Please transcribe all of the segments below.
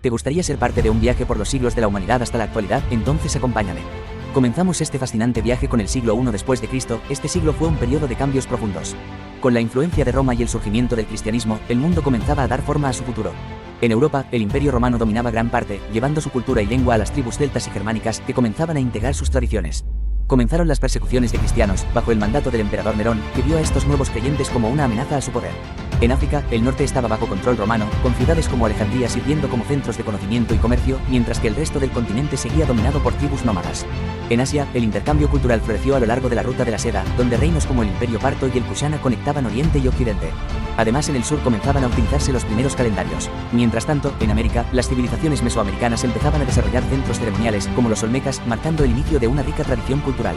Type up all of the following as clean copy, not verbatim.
¿Te gustaría ser parte de un viaje por los siglos de la humanidad hasta la actualidad? Entonces acompáñame. Comenzamos este fascinante viaje con el siglo I después de Cristo. Este siglo fue un periodo de cambios profundos. Con la influencia de Roma y el surgimiento del cristianismo, el mundo comenzaba a dar forma a su futuro. En Europa, el Imperio Romano dominaba gran parte, llevando su cultura y lengua a las tribus celtas y germánicas que comenzaban a integrar sus tradiciones. Comenzaron las persecuciones de cristianos, bajo el mandato del emperador Nerón, que vio a estos nuevos creyentes como una amenaza a su poder. En África, el norte estaba bajo control romano, con ciudades como Alejandría sirviendo como centros de conocimiento y comercio, mientras que el resto del continente seguía dominado por tribus nómadas. En Asia, el intercambio cultural floreció a lo largo de la Ruta de la Seda, donde reinos como el Imperio Parto y el Kushana conectaban Oriente y Occidente. Además, en el sur comenzaban a utilizarse los primeros calendarios. Mientras tanto, en América, las civilizaciones mesoamericanas empezaban a desarrollar centros ceremoniales, como los olmecas, marcando el inicio de una rica tradición cultural.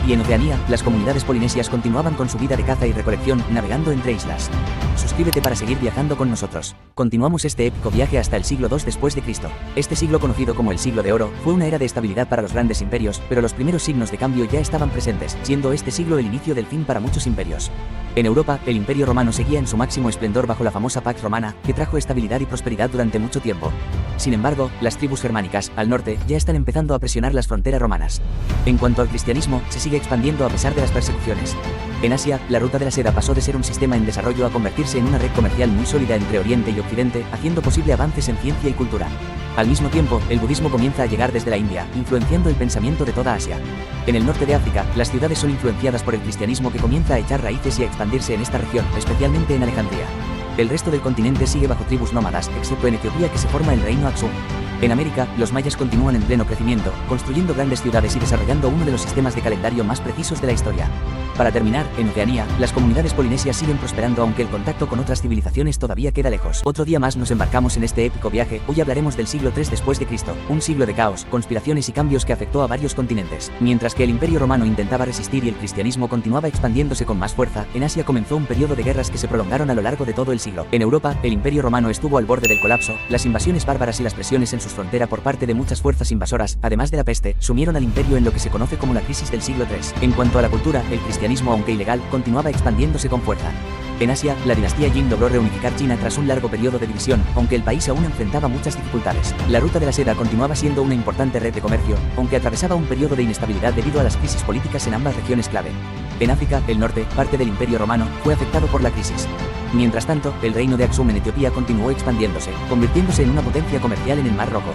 Y en Oceanía, las comunidades polinesias continuaban con su vida de caza y recolección, navegando entre islas. Suscríbete para seguir viajando con nosotros. Continuamos este épico viaje hasta el siglo II después de Cristo. Este siglo, conocido como el siglo de oro, fue una era de estabilidad para los grandes imperios, pero los primeros signos de cambio ya estaban presentes, siendo este siglo el inicio del fin para muchos imperios. En Europa, el Imperio Romano seguía en su máximo esplendor bajo la famosa Pax Romana, que trajo estabilidad y prosperidad durante mucho tiempo. Sin embargo, las tribus germánicas, al norte, ya están empezando a presionar las fronteras romanas. En cuanto al cristianismo, se sigue expandiendo a pesar de las persecuciones. En Asia, la Ruta de la Seda pasó de ser un sistema en desarrollo a convertirse en una red comercial muy sólida entre Oriente y Occidente, haciendo posible avances en ciencia y cultura. Al mismo tiempo, el budismo comienza a llegar desde la India, influenciando el pensamiento de toda Asia. En el norte de África, las ciudades son influenciadas por el cristianismo que comienza a echar raíces y a expandirse en esta región, especialmente en Alejandría. El resto del continente sigue bajo tribus nómadas, excepto en Etiopía, que se forma el reino Aksum. En América, los mayas continúan en pleno crecimiento, construyendo grandes ciudades y desarrollando uno de los sistemas de calendario más precisos de la historia. Para terminar, en Oceanía, las comunidades polinesias siguen prosperando aunque el contacto con otras civilizaciones todavía queda lejos. Otro día más nos embarcamos en este épico viaje. Hoy hablaremos del siglo III después de Cristo, un siglo de caos, conspiraciones y cambios que afectó a varios continentes. Mientras que el Imperio Romano intentaba resistir y el cristianismo continuaba expandiéndose con más fuerza, en Asia comenzó un periodo de guerras que se prolongaron a lo largo de todo el siglo. En Europa, el Imperio Romano estuvo al borde del colapso. Las invasiones bárbaras y las presiones en sus fronteras por parte de muchas fuerzas invasoras, además de la peste, sumieron al imperio en lo que se conoce como la crisis del siglo III. En cuanto a la cultura, el cristianismo, aunque ilegal, continuaba expandiéndose con fuerza. En Asia, la dinastía Jin logró reunificar China tras un largo periodo de división, aunque el país aún enfrentaba muchas dificultades. La Ruta de la Seda continuaba siendo una importante red de comercio, aunque atravesaba un periodo de inestabilidad debido a las crisis políticas en ambas regiones clave. En África, el norte, parte del Imperio Romano, fue afectado por la crisis. Mientras tanto, el reino de Aksum en Etiopía continuó expandiéndose, convirtiéndose en una potencia comercial en el Mar Rojo.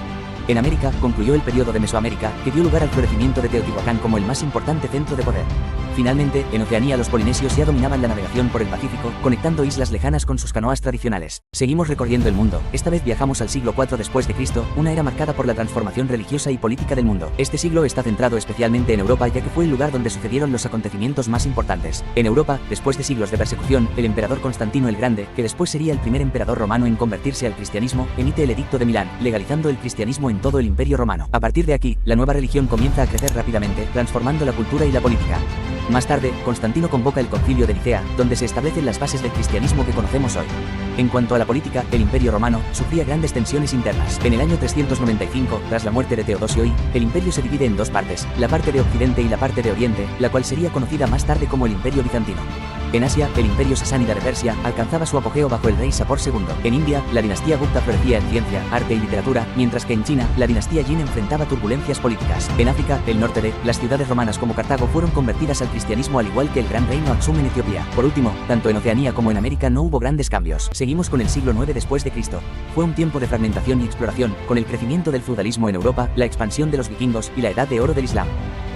En América, concluyó el periodo de Mesoamérica, que dio lugar al florecimiento de Teotihuacán como el más importante centro de poder. Finalmente, en Oceanía los polinesios ya dominaban la navegación por el Pacífico, conectando islas lejanas con sus canoas tradicionales. Seguimos recorriendo el mundo. Esta vez viajamos al siglo IV después de Cristo, una era marcada por la transformación religiosa y política del mundo. Este siglo está centrado especialmente en Europa, ya que fue el lugar donde sucedieron los acontecimientos más importantes. En Europa, después de siglos de persecución, el emperador Constantino el Grande, que después sería el primer emperador romano en convertirse al cristianismo, emite el Edicto de Milán, legalizando el cristianismo en todo el Imperio Romano. A partir de aquí, la nueva religión comienza a crecer rápidamente, transformando la cultura y la política. Más tarde, Constantino convoca el Concilio de Nicea, donde se establecen las bases del cristianismo que conocemos hoy. En cuanto a la política, el Imperio Romano sufría grandes tensiones internas. En el año 395, tras la muerte de Teodosio I, el imperio se divide en dos partes, la parte de Occidente y la parte de Oriente, la cual sería conocida más tarde como el Imperio Bizantino. En Asia, el imperio sasánida de Persia alcanzaba su apogeo bajo el rey Sapor II. En India, la dinastía Gupta florecía en ciencia, arte y literatura, mientras que en China, la dinastía Jin enfrentaba turbulencias políticas. En África, el norte de las ciudades romanas como Cartago fueron convertidas al cristianismo al igual que el gran reino Aksum en Etiopía. Por último, tanto en Oceanía como en América no hubo grandes cambios. Seguimos con el siglo IX después de Cristo. Fue un tiempo de fragmentación y exploración, con el crecimiento del feudalismo en Europa, la expansión de los vikingos y la edad de oro del Islam.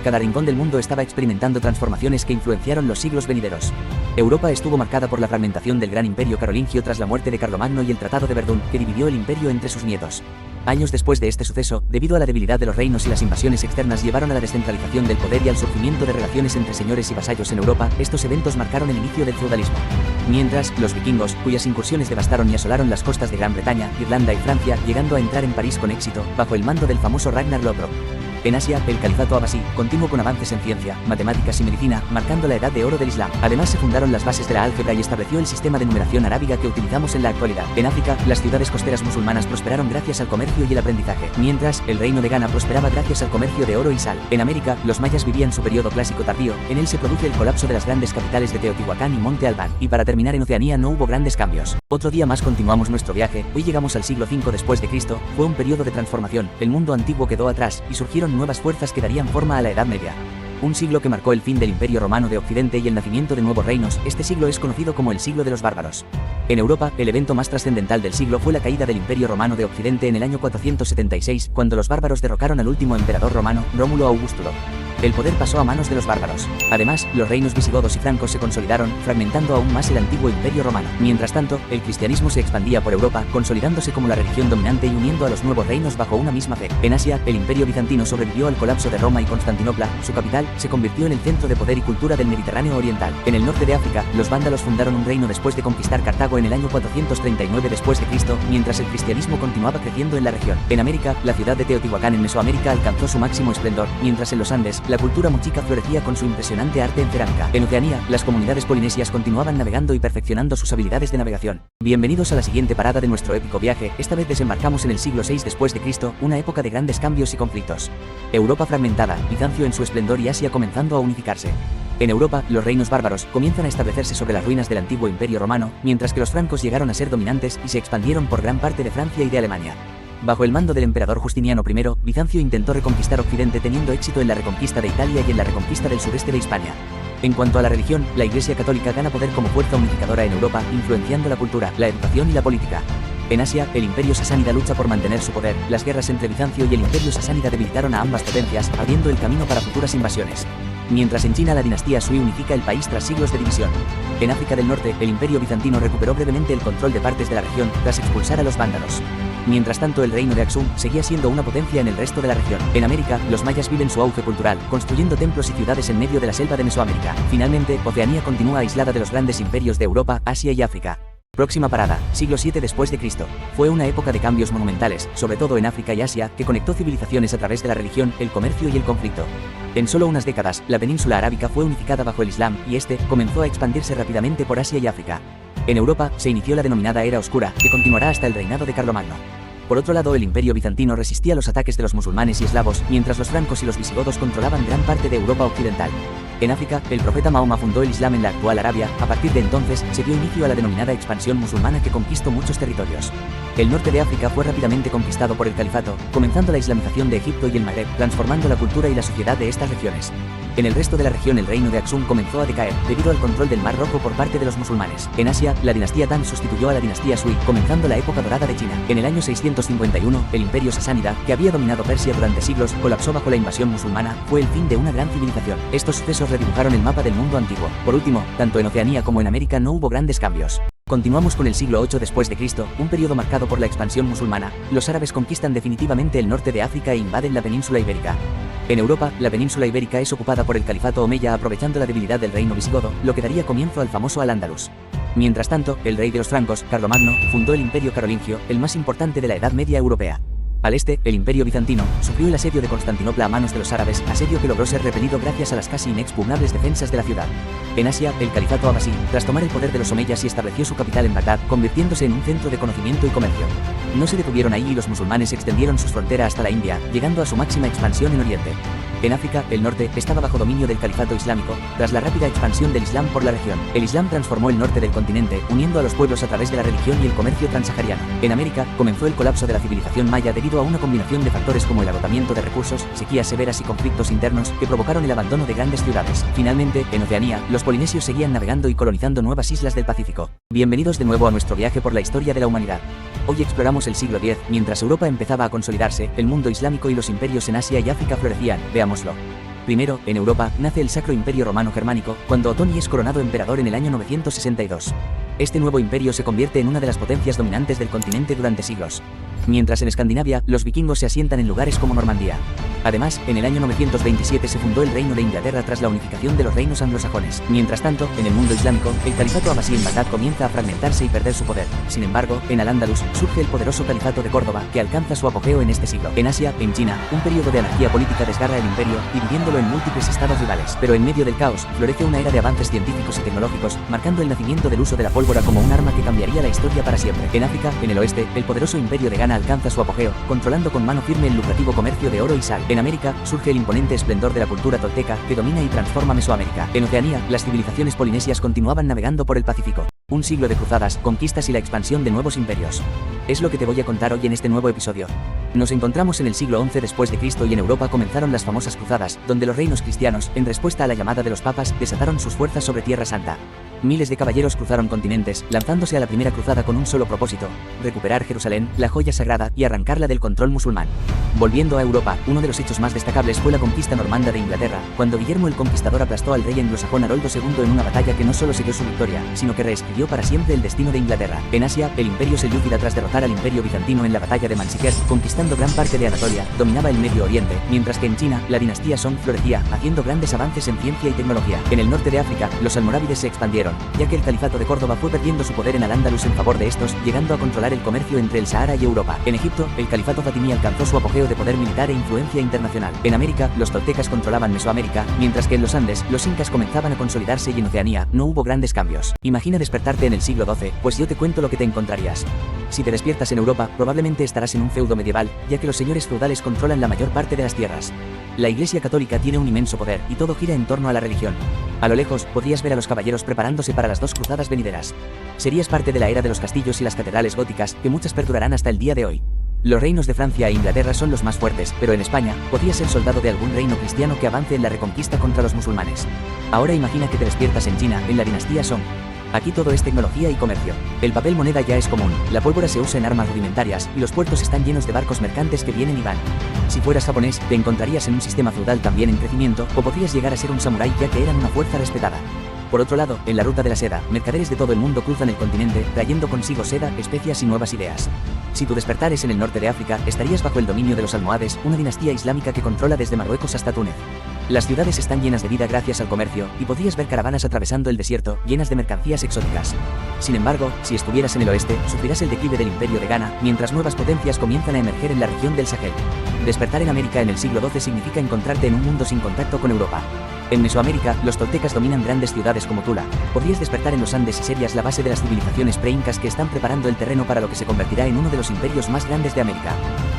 Cada rincón del mundo estaba experimentando transformaciones que influenciaron los siglos venideros. Europa estuvo marcada por la fragmentación del gran imperio carolingio tras la muerte de Carlomagno y el Tratado de Verdún, que dividió el imperio entre sus nietos. Años después de este suceso, debido a la debilidad de los reinos y las invasiones externas llevaron a la descentralización del poder y al surgimiento de relaciones entre señores y vasallos en Europa, estos eventos marcaron el inicio del feudalismo. Mientras, los vikingos, cuyas incursiones devastaron y asolaron las costas de Gran Bretaña, Irlanda y Francia, llegando a entrar en París con éxito, bajo el mando del famoso Ragnar Lodbrok. En Asia, el califato abasí continuó con avances en ciencia, matemáticas y medicina, marcando la edad de oro del Islam. Además, se fundaron las bases de la álgebra y estableció el sistema de numeración arábiga que utilizamos en la actualidad. En África, las ciudades costeras musulmanas prosperaron gracias al comercio y el aprendizaje, mientras el reino de Ghana prosperaba gracias al comercio de oro y sal. En América, los mayas vivían su periodo clásico tardío, en él se produce el colapso de las grandes capitales de Teotihuacán y Monte Albán, y para terminar en Oceanía no hubo grandes cambios. Otro día más continuamos nuestro viaje, hoy llegamos al siglo V después de Cristo, fue un periodo de transformación, el mundo antiguo quedó atrás, y surgieron nuevas fuerzas que darían forma a la Edad Media. Un siglo que marcó el fin del Imperio Romano de Occidente y el nacimiento de nuevos reinos, este siglo es conocido como el siglo de los bárbaros. En Europa, el evento más trascendental del siglo fue la caída del Imperio Romano de Occidente en el año 476, cuando los bárbaros derrocaron al último emperador romano, Rómulo Augustulo. El poder pasó a manos de los bárbaros. Además, los reinos visigodos y francos se consolidaron, fragmentando aún más el antiguo Imperio Romano. Mientras tanto, el cristianismo se expandía por Europa, consolidándose como la religión dominante y uniendo a los nuevos reinos bajo una misma fe. En Asia, el Imperio bizantino sobrevivió al colapso de Roma y Constantinopla, su capital se convirtió en el centro de poder y cultura del Mediterráneo oriental. En el norte de África, los vándalos fundaron un reino después de conquistar Cartago en el año 439 después de Cristo, mientras el cristianismo continuaba creciendo en la región. En América, la ciudad de Teotihuacán en Mesoamérica alcanzó su máximo esplendor, mientras en los Andes, la cultura mochica florecía con su impresionante arte en cerámica. En Oceanía, las comunidades polinesias continuaban navegando y perfeccionando sus habilidades de navegación. Bienvenidos a la siguiente parada de nuestro épico viaje, esta vez desembarcamos en el siglo VI después de Cristo, una época de grandes cambios y conflictos. Europa fragmentada, Bizancio en su esplendor y Asia comenzando a unificarse. En Europa, los reinos bárbaros comienzan a establecerse sobre las ruinas del antiguo Imperio Romano, mientras que los francos llegaron a ser dominantes y se expandieron por gran parte de Francia y de Alemania. Bajo el mando del emperador Justiniano I, Bizancio intentó reconquistar Occidente teniendo éxito en la reconquista de Italia y en la reconquista del sureste de Hispania. En cuanto a la religión, la Iglesia Católica gana poder como fuerza unificadora en Europa, influenciando la cultura, la educación y la política. En Asia, el Imperio Sasánida lucha por mantener su poder, las guerras entre Bizancio y el Imperio Sasánida debilitaron a ambas potencias, abriendo el camino para futuras invasiones. Mientras en China la dinastía Sui unifica el país tras siglos de división. En África del Norte, el Imperio Bizantino recuperó brevemente el control de partes de la región, tras expulsar a los vándalos. Mientras tanto, el reino de Aksum seguía siendo una potencia en el resto de la región. En América, los mayas viven su auge cultural, construyendo templos y ciudades en medio de la selva de Mesoamérica. Finalmente, Oceanía continúa aislada de los grandes imperios de Europa, Asia y África. Próxima parada, siglo VII después de Cristo. Fue una época de cambios monumentales, sobre todo en África y Asia, que conectó civilizaciones a través de la religión, el comercio y el conflicto. En solo unas décadas, la península arábica fue unificada bajo el Islam, y este comenzó a expandirse rápidamente por Asia y África. En Europa, se inició la denominada Era Oscura, que continuará hasta el reinado de Carlomagno. Por otro lado, el Imperio Bizantino resistía los ataques de los musulmanes y eslavos, mientras los francos y los visigodos controlaban gran parte de Europa occidental. En África, el profeta Mahoma fundó el Islam en la actual Arabia, a partir de entonces, se dio inicio a la denominada expansión musulmana que conquistó muchos territorios. El norte de África fue rápidamente conquistado por el califato, comenzando la islamización de Egipto y el Magreb, transformando la cultura y la sociedad de estas regiones. En el resto de la región el reino de Aksum comenzó a decaer, debido al control del Mar Rojo por parte de los musulmanes. En Asia, la dinastía Tang sustituyó a la dinastía Sui, comenzando la época dorada de China. En el año 651, el imperio sasánida, que había dominado Persia durante siglos, colapsó bajo la invasión musulmana, fue el fin de una gran civilización. Estos sucesos redibujaron el mapa del mundo antiguo. Por último, tanto en Oceanía como en América no hubo grandes cambios. Continuamos con el siglo VIII después de Cristo, un periodo marcado por la expansión musulmana. Los árabes conquistan definitivamente el norte de África e invaden la península ibérica. En Europa, la península ibérica es ocupada por el califato omeya aprovechando la debilidad del reino visigodo, lo que daría comienzo al famoso Al-Ándalus. Mientras tanto, el rey de los francos, Carlomagno, fundó el imperio carolingio, el más importante de la Edad Media europea. Al este, el imperio bizantino sufrió el asedio de Constantinopla a manos de los árabes, asedio que logró ser repelido gracias a las casi inexpugnables defensas de la ciudad. En Asia, el califato abasí, tras tomar el poder de los omeyas y estableció su capital en Bagdad, convirtiéndose en un centro de conocimiento y comercio. No se detuvieron ahí y los musulmanes extendieron sus fronteras hasta la India, llegando a su máxima expansión en Oriente. En África, el norte estaba bajo dominio del califato islámico, tras la rápida expansión del Islam por la región. El Islam transformó el norte del continente, uniendo a los pueblos a través de la religión y el comercio transsahariano. En América, comenzó el colapso de la civilización maya debido a una combinación de factores como el agotamiento de recursos, sequías severas y conflictos internos que provocaron el abandono de grandes ciudades. Finalmente, en Oceanía, los polinesios seguían navegando y colonizando nuevas islas del Pacífico. Bienvenidos de nuevo a nuestro viaje por la historia de la humanidad. Hoy exploramos el siglo X, mientras Europa empezaba a consolidarse, el mundo islámico y los imperios en Asia y África florecían. Veámoslo. Primero, en Europa, nace el Sacro Imperio Romano Germánico, cuando Otoni es coronado emperador en el año 962. Este nuevo imperio se convierte en una de las potencias dominantes del continente durante siglos. Mientras en Escandinavia, los vikingos se asientan en lugares como Normandía. Además, en el año 927 se fundó el Reino de Inglaterra tras la unificación de los reinos anglosajones. Mientras tanto, en el mundo islámico, el califato abasí en Bagdad comienza a fragmentarse y perder su poder. Sin embargo, en Al-Ándalus surge el poderoso califato de Córdoba, que alcanza su apogeo en este siglo. En Asia, en China, un periodo de anarquía política desgarra el imperio, dividiéndolo en múltiples estados rivales. Pero en medio del caos, florece una era de avances científicos y tecnológicos, marcando el nacimiento del uso de la pólvora como un arma que cambiaría la historia para siempre. En África, en el oeste, el poderoso imperio de Ghana alcanza su apogeo, controlando con mano firme el lucrativo comercio de oro y sal. En América, surge el imponente esplendor de la cultura tolteca, que domina y transforma Mesoamérica. En Oceanía, las civilizaciones polinesias continuaban navegando por el Pacífico. Un siglo de cruzadas, conquistas y la expansión de nuevos imperios. Es lo que te voy a contar hoy en este nuevo episodio. Nos encontramos en el siglo XI después de Cristo y en Europa comenzaron las famosas cruzadas, donde los reinos cristianos, en respuesta a la llamada de los papas, desataron sus fuerzas sobre Tierra Santa. Miles de caballeros cruzaron continentes, lanzándose a la primera cruzada con un solo propósito: recuperar Jerusalén, la joya sagrada, y arrancarla del control musulmán. Volviendo a Europa, uno de los hechos más destacables fue la conquista normanda de Inglaterra, cuando Guillermo el Conquistador aplastó al rey anglosajón Haroldo II en una batalla que no solo selló su victoria, sino que reescribió para siempre el destino de Inglaterra. En Asia, el imperio selyúcida, tras derrotar al imperio bizantino en la batalla de Manzikert, conquistando gran parte de Anatolia, dominaba el Medio Oriente, mientras que en China, la dinastía Song florecía, haciendo grandes avances en ciencia y tecnología. En el norte de África, los almorávides se expandieron, ya que el califato de Córdoba fue perdiendo su poder en Al-Ándalus en favor de estos, llegando a controlar el comercio entre el Sahara y Europa. En Egipto, el califato fatimí alcanzó su apogeo de poder militar e influencia internacional. En América, los toltecas controlaban Mesoamérica, mientras que en los Andes, los incas comenzaban a consolidarse y en Oceanía, no hubo grandes cambios. Imagina despertarte en el siglo XII, pues yo te cuento lo que te encontrarías. Si te despiertas en Europa, probablemente estarás en un feudo medieval, ya que los señores feudales controlan la mayor parte de las tierras. La Iglesia Católica tiene un inmenso poder, y todo gira en torno a la religión. A lo lejos, podrías ver a los caballeros preparándose para las dos cruzadas venideras. Serías parte de la era de los castillos y las catedrales góticas, que muchas perdurarán hasta el día de hoy. Los reinos de Francia e Inglaterra son los más fuertes, pero en España, podrías ser soldado de algún reino cristiano que avance en la reconquista contra los musulmanes. Ahora imagina que te despiertas en China, en la dinastía Song. Aquí todo es tecnología y comercio. El papel moneda ya es común, la pólvora se usa en armas rudimentarias, y los puertos están llenos de barcos mercantes que vienen y van. Si fueras japonés, te encontrarías en un sistema feudal también en crecimiento, o podrías llegar a ser un samurái ya que eran una fuerza respetada. Por otro lado, en la ruta de la seda, mercaderes de todo el mundo cruzan el continente, trayendo consigo seda, especias y nuevas ideas. Si tu despertar es en el norte de África, estarías bajo el dominio de los almohades, una dinastía islámica que controla desde Marruecos hasta Túnez. Las ciudades están llenas de vida gracias al comercio, y podrías ver caravanas atravesando el desierto, llenas de mercancías exóticas. Sin embargo, si estuvieras en el oeste, sufrirás el declive del imperio de Ghana, mientras nuevas potencias comienzan a emerger en la región del Sahel. Despertar en América en el siglo XII significa encontrarte en un mundo sin contacto con Europa. En Mesoamérica, los toltecas dominan grandes ciudades como Tula. Podrías despertar en los Andes y serías la base de las civilizaciones pre-incas que están preparando el terreno para lo que se convertirá en uno de los imperios más grandes de América.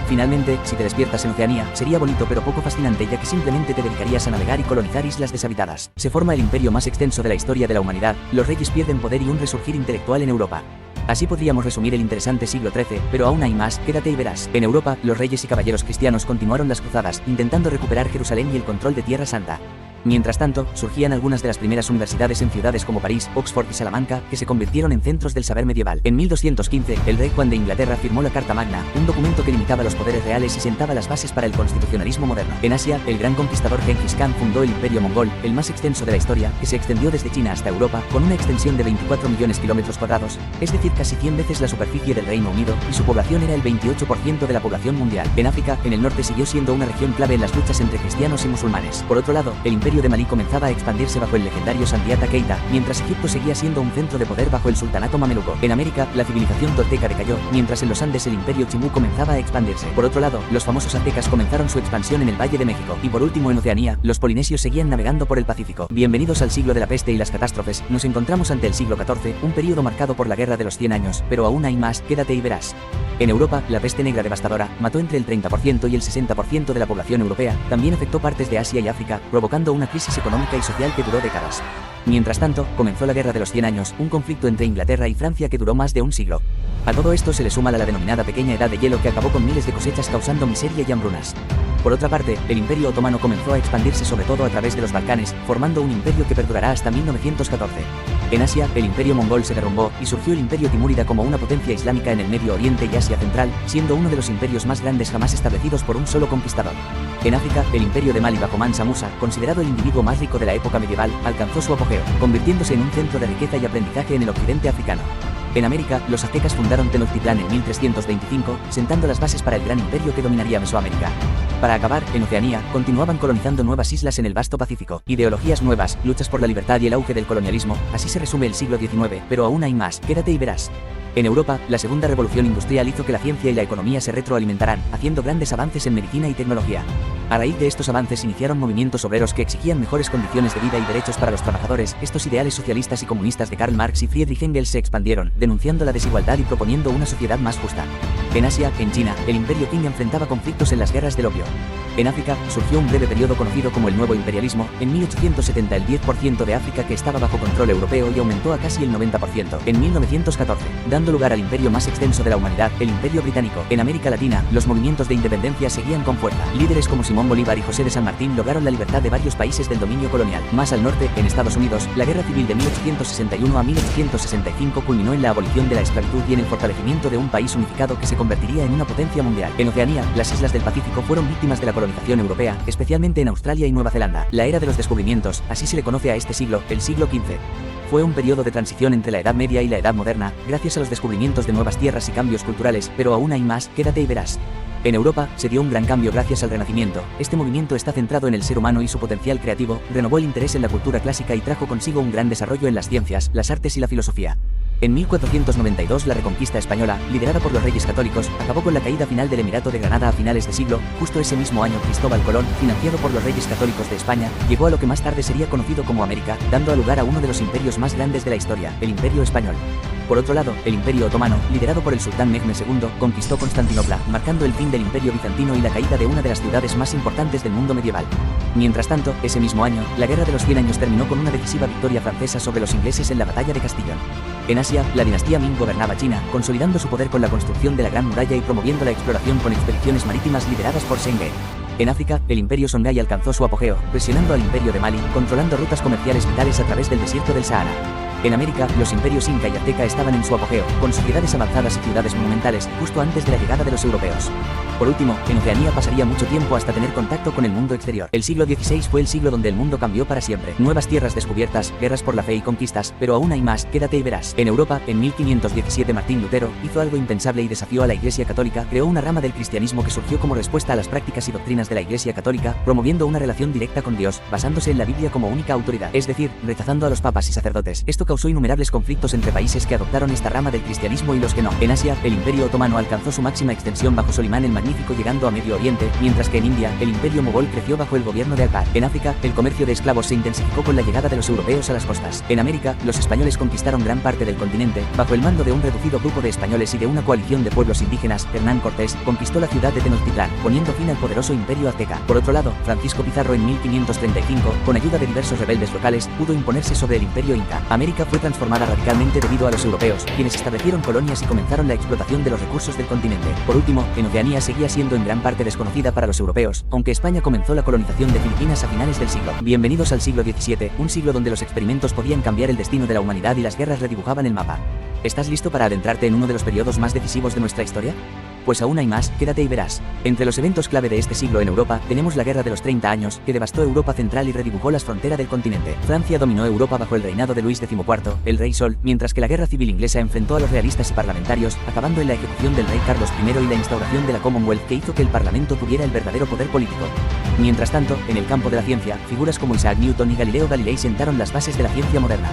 Finalmente, si te despiertas en Oceanía, sería bonito pero poco fascinante, ya que simplemente te dedicarías a navegar y colonizar islas deshabitadas. Se forma el imperio más extenso de la historia de la humanidad, los reyes pierden poder y un resurgir intelectual en Europa. Así podríamos resumir el interesante siglo XIII, pero aún hay más, quédate y verás. En Europa, los reyes y caballeros cristianos continuaron las cruzadas, intentando recuperar Jerusalén y el control de Tierra Santa. Mientras tanto, surgían algunas de las primeras universidades en ciudades como París, Oxford y Salamanca, que se convirtieron en centros del saber medieval. En 1215, el rey Juan de Inglaterra firmó la Carta Magna, un documento que limitaba los poderes reales y sentaba las bases para el constitucionalismo moderno. En Asia, el gran conquistador Genghis Khan fundó el Imperio Mongol, el más extenso de la historia, que se extendió desde China hasta Europa, con una extensión de 24 millones de kilómetros cuadrados, es decir, casi 100 veces la superficie del Reino Unido, y su población era el 28% de la población mundial. En África, en el norte siguió siendo una región clave en las luchas entre cristianos y musulmanes. Por otro lado, el Imperio de Malí comenzaba a expandirse bajo el legendario Sandiata Keita, mientras Egipto seguía siendo un centro de poder bajo el sultanato mameluco. En América, la civilización tolteca decayó, mientras en los Andes el imperio Chimú comenzaba a expandirse. Por otro lado, los famosos aztecas comenzaron su expansión en el Valle de México. Y por último, en Oceanía, los polinesios seguían navegando por el Pacífico. Bienvenidos al siglo de la peste y las catástrofes. Nos encontramos ante el siglo XIV, un periodo marcado por la Guerra de los 100 años, pero aún hay más, quédate y verás. En Europa, la peste negra devastadora mató entre el 30% y el 60% de la población europea, también afectó partes de Asia y África, provocando una crisis económica y social que duró décadas. Mientras tanto, comenzó la Guerra de los 100 años, un conflicto entre Inglaterra y Francia que duró más de un siglo. A todo esto se le suma la denominada Pequeña Edad de Hielo que acabó con miles de cosechas causando miseria y hambrunas. Por otra parte, el Imperio Otomano comenzó a expandirse sobre todo a través de los Balcanes, formando un imperio que perdurará hasta 1914. En Asia, el Imperio Mongol se derrumbó y surgió el Imperio Timúrida como una potencia islámica en el Medio Oriente y Asia Central, siendo uno de los imperios más grandes jamás establecidos por un solo conquistador. En África, el Imperio de Mali bajo Mansa Musa, considerado el individuo más rico de la época medieval, alcanzó su apogeo, convirtiéndose en un centro de riqueza y aprendizaje en el occidente africano. En América, los aztecas fundaron Tenochtitlán en 1325, sentando las bases para el gran imperio que dominaría Mesoamérica. Para acabar, en Oceanía, continuaban colonizando nuevas islas en el vasto Pacífico. Ideologías nuevas, luchas por la libertad y el auge del colonialismo, así se resume el siglo XIX, pero aún hay más, quédate y verás. En Europa, la segunda revolución industrial hizo que la ciencia y la economía se retroalimentaran, haciendo grandes avances en medicina y tecnología. A raíz de estos avances iniciaron movimientos obreros que exigían mejores condiciones de vida y derechos para los trabajadores. Estos ideales socialistas y comunistas de Karl Marx y Friedrich Engels se expandieron, denunciando la desigualdad y proponiendo una sociedad más justa. En Asia, en China, el Imperio Qing enfrentaba conflictos en las guerras del opio. En África, surgió un breve periodo conocido como el Nuevo Imperialismo. En 1870 el 10% de África que estaba bajo control europeo y aumentó a casi el 90%. En 1914, dando lugar al imperio más extenso de la humanidad, el Imperio Británico. En América Latina, los movimientos de independencia seguían con fuerza. Líderes como Simón Bolívar y José de San Martín lograron la libertad de varios países del dominio colonial. Más al norte, en Estados Unidos, la Guerra Civil de 1861 a 1865 culminó en la abolición de la esclavitud y en el fortalecimiento de un país unificado que se convertiría en una potencia mundial. En Oceanía, las islas del Pacífico fueron víctimas de la colonización europea, especialmente en Australia y Nueva Zelanda. La era de los descubrimientos, así se le conoce a este siglo, el siglo XV. Fue un periodo de transición entre la Edad Media y la Edad Moderna, gracias a los descubrimientos de nuevas tierras y cambios culturales, pero aún hay más, quédate y verás. En Europa, se dio un gran cambio gracias al Renacimiento. Este movimiento está centrado en el ser humano y su potencial creativo, renovó el interés en la cultura clásica y trajo consigo un gran desarrollo en las ciencias, las artes y la filosofía. En 1492 la Reconquista española, liderada por los Reyes Católicos, acabó con la caída final del Emirato de Granada a finales de siglo. Justo ese mismo año Cristóbal Colón, financiado por los Reyes Católicos de España, llegó a lo que más tarde sería conocido como América, dando lugar a uno de los imperios más grandes de la historia, el Imperio Español. Por otro lado, el Imperio Otomano, liderado por el sultán Mehmed II, conquistó Constantinopla, marcando el fin del Imperio Bizantino y la caída de una de las ciudades más importantes del mundo medieval. Mientras tanto, ese mismo año, la Guerra de los 100 Años terminó con una decisiva victoria francesa sobre los ingleses en la Batalla de Castillón. En Asia, la dinastía Ming gobernaba China, consolidando su poder con la construcción de la Gran Muralla y promoviendo la exploración con expediciones marítimas lideradas por Zheng He. En África, el Imperio Songhai alcanzó su apogeo, presionando al Imperio de Mali, controlando rutas comerciales vitales a través del desierto del Sahara. En América, los imperios Inca y Azteca estaban en su apogeo, con sociedades avanzadas y ciudades monumentales, justo antes de la llegada de los europeos. Por último, en Oceanía pasaría mucho tiempo hasta tener contacto con el mundo exterior. El siglo XVI fue el siglo donde el mundo cambió para siempre. Nuevas tierras descubiertas, guerras por la fe y conquistas, pero aún hay más, quédate y verás. En Europa, en 1517 Martín Lutero hizo algo impensable y desafió a la Iglesia Católica, creó una rama del cristianismo que surgió como respuesta a las prácticas y doctrinas de la Iglesia Católica, promoviendo una relación directa con Dios, basándose en la Biblia como única autoridad, es decir, rechazando a los papas y sacerdotes. Esto causó innumerables conflictos entre países que adoptaron esta rama del cristianismo y los que no. En Asia, el Imperio Otomano alcanzó su máxima extensión bajo Solimán el Magnífico, llegando a Medio Oriente, mientras que en India, el Imperio Mogol creció bajo el gobierno de Akbar. En África, el comercio de esclavos se intensificó con la llegada de los europeos a las costas. En América, los españoles conquistaron gran parte del continente, bajo el mando de un reducido grupo de españoles y de una coalición de pueblos indígenas. Hernán Cortés conquistó la ciudad de Tenochtitlán, poniendo fin al poderoso imperio azteca. Por otro lado, Francisco Pizarro en 1535, con ayuda de diversos rebeldes locales, pudo imponerse sobre el imperio inca. América fue transformada radicalmente debido a los europeos, quienes establecieron colonias y comenzaron la explotación de los recursos del continente. Por último, en Oceanía seguía siendo en gran parte desconocida para los europeos, aunque España comenzó la colonización de Filipinas a finales del siglo. Bienvenidos al siglo XVII, un siglo donde los experimentos podían cambiar el destino de la humanidad y las guerras redibujaban el mapa. ¿Estás listo para adentrarte en uno de los periodos más decisivos de nuestra historia? Pues aún hay más, quédate y verás. Entre los eventos clave de este siglo en Europa, tenemos la Guerra de los 30 Años, que devastó Europa central y redibujó las fronteras del continente. Francia dominó Europa bajo el reinado de Luis XIV, el Rey Sol, mientras que la Guerra Civil Inglesa enfrentó a los realistas y parlamentarios, acabando en la ejecución del rey Carlos I y la instauración de la Commonwealth, que hizo que el Parlamento tuviera el verdadero poder político. Mientras tanto, en el campo de la ciencia, figuras como Isaac Newton y Galileo Galilei sentaron las bases de la ciencia moderna.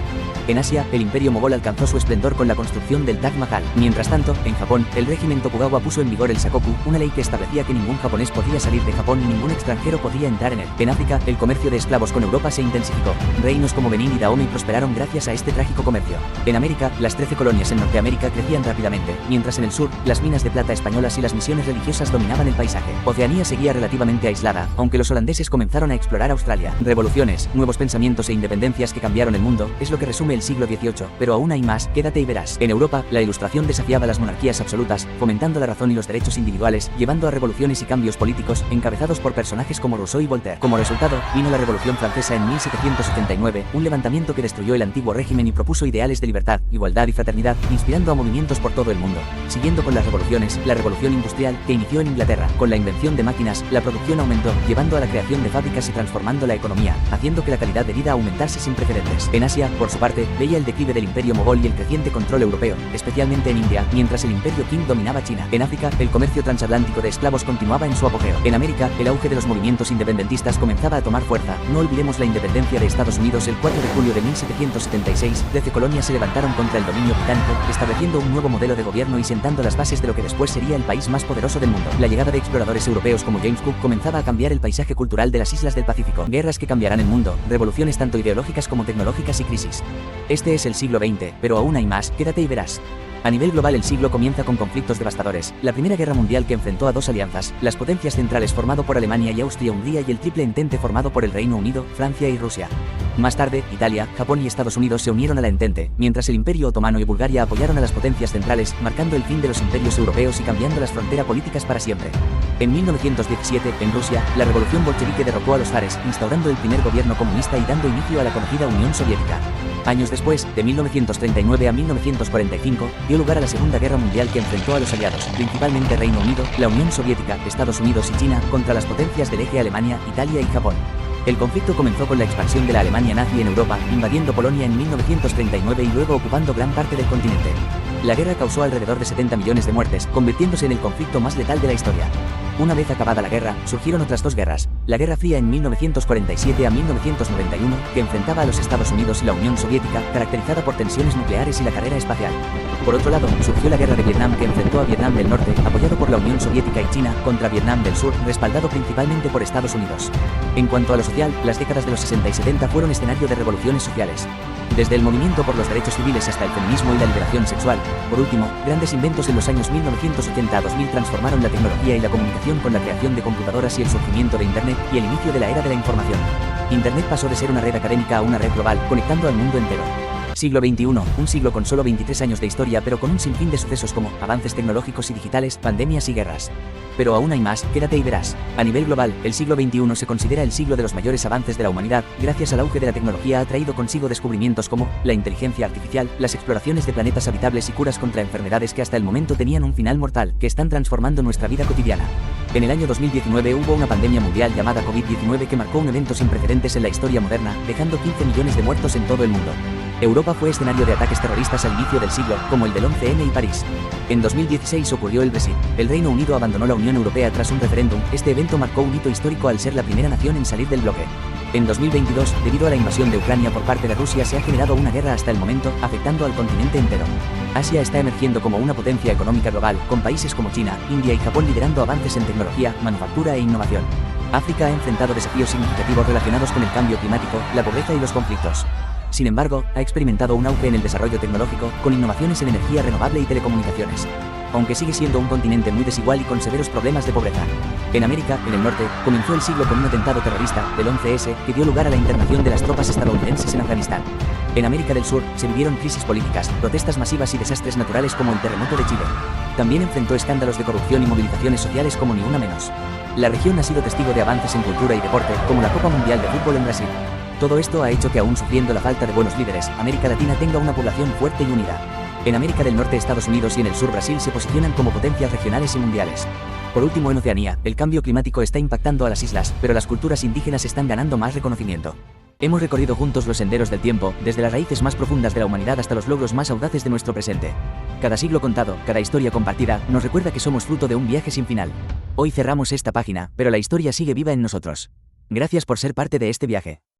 En Asia, el Imperio Mogol alcanzó su esplendor con la construcción del Taj Mahal. Mientras tanto, en Japón, el régimen Tokugawa puso en vigor el Sakoku, una ley que establecía que ningún japonés podía salir de Japón y ningún extranjero podía entrar en él. En África, el comercio de esclavos con Europa se intensificó. Reinos como Benín y Dahomey prosperaron gracias a este trágico comercio. En América, las 13 colonias en Norteamérica crecían rápidamente, mientras en el sur, las minas de plata españolas y las misiones religiosas dominaban el paisaje. Oceanía seguía relativamente aislada, aunque los holandeses comenzaron a explorar Australia. Revoluciones, nuevos pensamientos e independencias que cambiaron el mundo, es lo que resume el siglo XVIII, pero aún hay más, quédate y verás. En Europa, la Ilustración desafiaba las monarquías absolutas, fomentando la razón y los derechos individuales, llevando a revoluciones y cambios políticos, encabezados por personajes como Rousseau y Voltaire. Como resultado, vino la Revolución Francesa en 1789, un levantamiento que destruyó el antiguo régimen y propuso ideales de libertad, igualdad y fraternidad, inspirando a movimientos por todo el mundo. Siguiendo con las revoluciones, la Revolución Industrial, que inició en Inglaterra, con la invención de máquinas, la producción aumentó, llevando llevando a la creación de fábricas y transformando la economía, haciendo que la calidad de vida aumentase sin precedentes. En Asia, por su parte, veía el declive del imperio mogol y el creciente control europeo, especialmente en India, mientras el imperio Qing dominaba China. En África, el comercio transatlántico de esclavos continuaba en su apogeo. En América, el auge de los movimientos independentistas comenzaba a tomar fuerza. No olvidemos la independencia de Estados Unidos el 4 de julio de 1776. 13 colonias se levantaron contra el dominio británico, estableciendo un nuevo modelo de gobierno y sentando las bases de lo que después sería el país más poderoso del mundo. La llegada de exploradores europeos como James Cook comenzaba a cambiar el paisaje cultural de las islas del Pacífico. Guerras que cambiarán el mundo, revoluciones tanto ideológicas como tecnológicas y crisis. Este es el siglo XX, pero aún hay más, quédate y verás. A nivel global el siglo comienza con conflictos devastadores. La Primera Guerra Mundial que enfrentó a dos alianzas, las potencias centrales formado por Alemania y Austria-Hungría y el Triple Entente formado por el Reino Unido, Francia y Rusia. Más tarde, Italia, Japón y Estados Unidos se unieron a la Entente, mientras el Imperio Otomano y Bulgaria apoyaron a las potencias centrales, marcando el fin de los imperios europeos y cambiando las fronteras políticas para siempre. En 1917, en Rusia, la revolución bolchevique derrocó a los zares, instaurando el primer gobierno comunista y dando inicio a la conocida Unión Soviética. Años después, de 1939 a 1945, dio lugar a la Segunda Guerra Mundial que enfrentó a los aliados, principalmente Reino Unido, la Unión Soviética, Estados Unidos y China, contra las potencias del eje Alemania, Italia y Japón. El conflicto comenzó con la expansión de la Alemania nazi en Europa, invadiendo Polonia en 1939 y luego ocupando gran parte del continente. La guerra causó alrededor de 70 millones de muertes, convirtiéndose en el conflicto más letal de la historia. Una vez acabada la guerra, surgieron otras dos guerras, la Guerra Fría en 1947 a 1991, que enfrentaba a los Estados Unidos y la Unión Soviética, caracterizada por tensiones nucleares y la carrera espacial. Por otro lado, surgió la Guerra de Vietnam que enfrentó a Vietnam del Norte, apoyado por la Unión Soviética y China, contra Vietnam del Sur, respaldado principalmente por Estados Unidos. En cuanto a lo social, las décadas de los 60 y 70 fueron escenario de revoluciones sociales. Desde el movimiento por los derechos civiles hasta el feminismo y la liberación sexual. Por último, grandes inventos en los años 1980 a 2000 transformaron la tecnología y la comunicación con la creación de computadoras y el surgimiento de Internet y el inicio de la era de la información. Internet pasó de ser una red académica a una red global, conectando al mundo entero. Siglo XXI, un siglo con solo 23 años de historia pero con un sinfín de sucesos como avances tecnológicos y digitales, pandemias y guerras. Pero aún hay más, quédate y verás. A nivel global, el siglo XXI se considera el siglo de los mayores avances de la humanidad. Gracias al auge de la tecnología ha traído consigo descubrimientos como la inteligencia artificial, las exploraciones de planetas habitables y curas contra enfermedades que hasta el momento tenían un final mortal, que están transformando nuestra vida cotidiana. En el año 2019 hubo una pandemia mundial llamada COVID-19 que marcó un evento sin precedentes en la historia moderna, dejando 15 millones de muertos en todo el mundo. Europa fue escenario de ataques terroristas al inicio del siglo, como el del 11M y París. En 2016 ocurrió el Brexit. El Reino Unido abandonó la Unión Europea tras un referéndum. Este evento marcó un hito histórico al ser la primera nación en salir del bloque. En 2022, debido a la invasión de Ucrania por parte de Rusia, se ha generado una guerra hasta el momento, afectando al continente entero. Asia está emergiendo como una potencia económica global, con países como China, India y Japón liderando avances en tecnología, manufactura e innovación. África ha enfrentado desafíos significativos relacionados con el cambio climático, la pobreza y los conflictos. Sin embargo, ha experimentado un auge en el desarrollo tecnológico, con innovaciones en energía renovable y telecomunicaciones. Aunque sigue siendo un continente muy desigual y con severos problemas de pobreza. En América, en el norte, comenzó el siglo con un atentado terrorista, el 11S, que dio lugar a la internación de las tropas estadounidenses en Afganistán. En América del Sur, se vivieron crisis políticas, protestas masivas y desastres naturales como el terremoto de Chile. También enfrentó escándalos de corrupción y movilizaciones sociales como ni una menos. La región ha sido testigo de avances en cultura y deporte, como la Copa Mundial de Fútbol en Brasil. Todo esto ha hecho que, aún sufriendo la falta de buenos líderes, América Latina tenga una población fuerte y unida. En América del Norte, Estados Unidos y en el sur Brasil se posicionan como potencias regionales y mundiales. Por último, en Oceanía, el cambio climático está impactando a las islas, pero las culturas indígenas están ganando más reconocimiento. Hemos recorrido juntos los senderos del tiempo, desde las raíces más profundas de la humanidad hasta los logros más audaces de nuestro presente. Cada siglo contado, cada historia compartida, nos recuerda que somos fruto de un viaje sin final. Hoy cerramos esta página, pero la historia sigue viva en nosotros. Gracias por ser parte de este viaje.